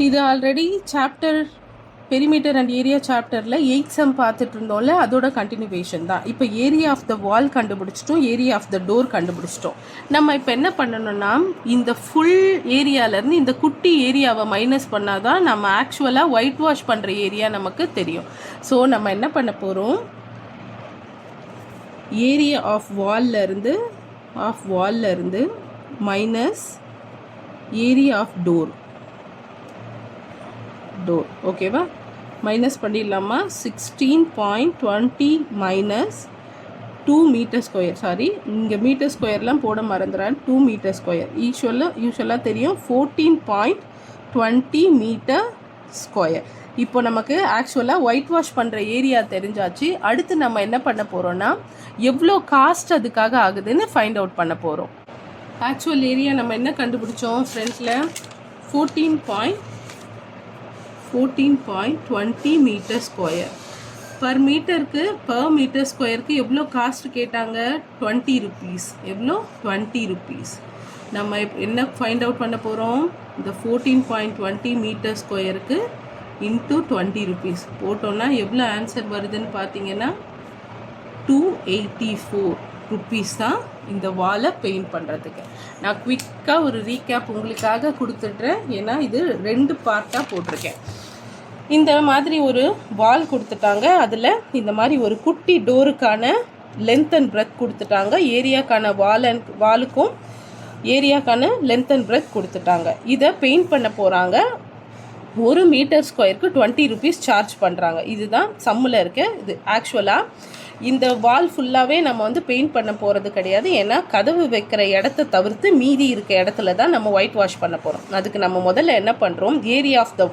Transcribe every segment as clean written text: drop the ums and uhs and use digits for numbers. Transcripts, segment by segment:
இது already chapter perimeter and area சாப்டரில் 8th some பார்த்துட்டு இருந்தோம்ல, அதோட கண்டினியூவேஷன் தான். இப்போ ஏரியா ஆஃப் த வால் கண்டுபிடிச்சிட்டோம், ஏரியா ஆஃப் த டோர் கண்டுபிடிச்சிட்டோம். நம்ம இப்போ என்ன பண்ணணும்னா, இந்த ஃபுல் ஏரியாவிலேருந்து இந்த குட்டி ஏரியாவை மைனஸ் பண்ணால் தான் நம்ம ஆக்சுவலாக ஒயிட் வாஷ் பண்ணுற ஏரியா நமக்கு தெரியும். ஸோ நம்ம என்ன பண்ண போகிறோம், ஏரியா ஆஃப் வால்ல இருந்து மைனஸ் ஏரியா ஆஃப் டோர் ஓகேவா, மைனஸ் பண்ணிடலாமா. 16.20 மைனஸ் 2 மீட்டர் ஸ்கொயர், சாரி இங்கே மீட்டர் ஸ்கொயர்லாம் போட மறந்துடுறேன், 2 மீட்டர் ஸ்கொயர் யூஸ்வலாக தெரியும் 14.20 மீட்டர் ஸ்கொயர். இப்போ நமக்கு ஆக்சுவலாக ஒயிட் வாஷ் பண்ணுற ஏரியா தெரிஞ்சாச்சு. அடுத்து நம்ம என்ன பண்ண போகிறோன்னா, எவ்வளோ காஸ்ட் அதுக்காக ஆகுதுன்னு ஃபைண்ட் அவுட் பண்ண போகிறோம். ஆக்சுவல் ஏரியா நம்ம என்ன கண்டுபிடிச்சோம் ஃப்ரெண்ட்ஸில், 14.20 மீட்டர் ஸ்கொயர். பர் மீட்டர் ஸ்கொயருக்கு எவ்வளோ காஸ்ட் கேட்டாங்க, 20 ருபீஸ். எவ்வளோ, 20 ருபீஸ். நம்ம என்ன ஃபைண்ட் அவுட் பண்ண போகிறோம், இந்த 14.20 மீட்டர் ஸ்கொயருக்கு இன்ட்டு 20 ருபீஸ் போட்டோன்னா எவ்வளோ ஆன்சர் வருதுன்னு பார்த்தீங்கன்னா 284 ருபீஸ் தான் இந்த வாலை பெயிண்ட் பண்ணுறதுக்கு. நான் குவிக்காக ஒரு ரீகேப் உங்களுக்காக கொடுத்துட்றேன், ஏன்னா இது 2 பார்ட்டாக போட்டிருக்கேன். இந்த மாதிரி ஒரு வால் கொடுத்துட்டாங்க, அதில் இந்த மாதிரி ஒரு குட்டி டோருக்கான லென்த் அண்ட் பிரெத் கொடுத்துட்டாங்க, ஏரியாக்கான வாலுக்கும் ஏரியாக்கான லென்த் அண்ட் பிரெத் கொடுத்துட்டாங்க. இதை பெயிண்ட் பண்ண போகிறாங்க. 1 மீட்டர் ஸ்கொயருக்கு 20 ருபீஸ் சார்ஜ் பண்ணுறாங்க. இதுதான் சம்மில் இருக்க இது. ஆக்சுவலாக இந்த வால் ஃபுல்லாகவே நம்ம வந்து பெயிண்ட் பண்ண போகிறது கிடையாது, ஏன்னா கதவு வைக்கிற இடத்த தவிர்த்து மீதி இருக்க இடத்துல தான் நம்ம ஒயிட் வாஷ் பண்ண போகிறோம். அதுக்கு நம்ம முதல்ல என்ன பண்ணுறோம், ஏரியா ஆஃப் த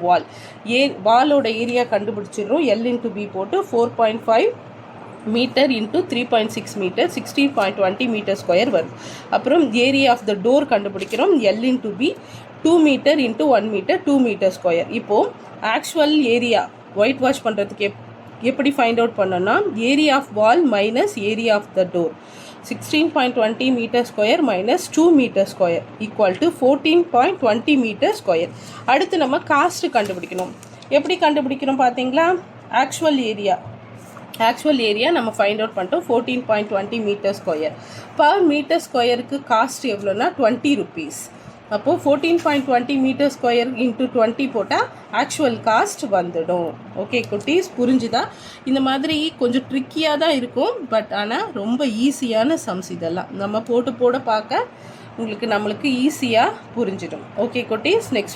வாலோட ஏரியா கண்டுபிடிச்சிடுறோம். L/B போட்டு 4.5 metre into 3.6 metre 16.20 metre square வருது. அப்புறம் ஏரியா ஆஃப் த டோர் கண்டுபிடிக்கிறோம். L/B 2 metre into 1 metre 2 metre square. இப்போது ஆக்சுவல் ஏரியா ஒயிட் வாஷ் பண்ணுறதுக்கு எப்படி ஃபைண்ட் அவுட் பண்ணோன்னா, area of wall minus area of the door 16.20 metre square minus 2 metre square equal to 14.20 metre square. அடுத்து நம்ம cost கண்டுபிடிக்கணும். எப்படி கண்டுபிடிக்கணும் பார்த்தீங்களா, ஆக்சுவல் ஏரியா நம்ம ஃபைண்ட் அவுட் பண்ணிட்டோம். 14.20 மீட்டர் ஸ்கொயர். பர் மீட்டர் ஸ்கொயருக்கு காஸ்ட் எவ்வளோன்னா 20 ருபீஸ். அப்போது 14.20 மீட்டர் ஸ்கொயர் இன்ட்டு 20 போட்டால் ஆக்சுவல் காஸ்ட் வந்துடும். ஓகே குட்டீஸ், புரிஞ்சுதா? இந்த மாதிரி கொஞ்சம் ட்ரிக்கியாக தான் இருக்கும், பட் ஆனால் ரொம்ப ஈஸியான சம்ஸ் இதெல்லாம். நம்ம போட்டு பார்க்க நம்மளுக்கு ஈஸியாக புரிஞ்சிடும். ஓகே குட்டீஸ், நெக்ஸ்ட்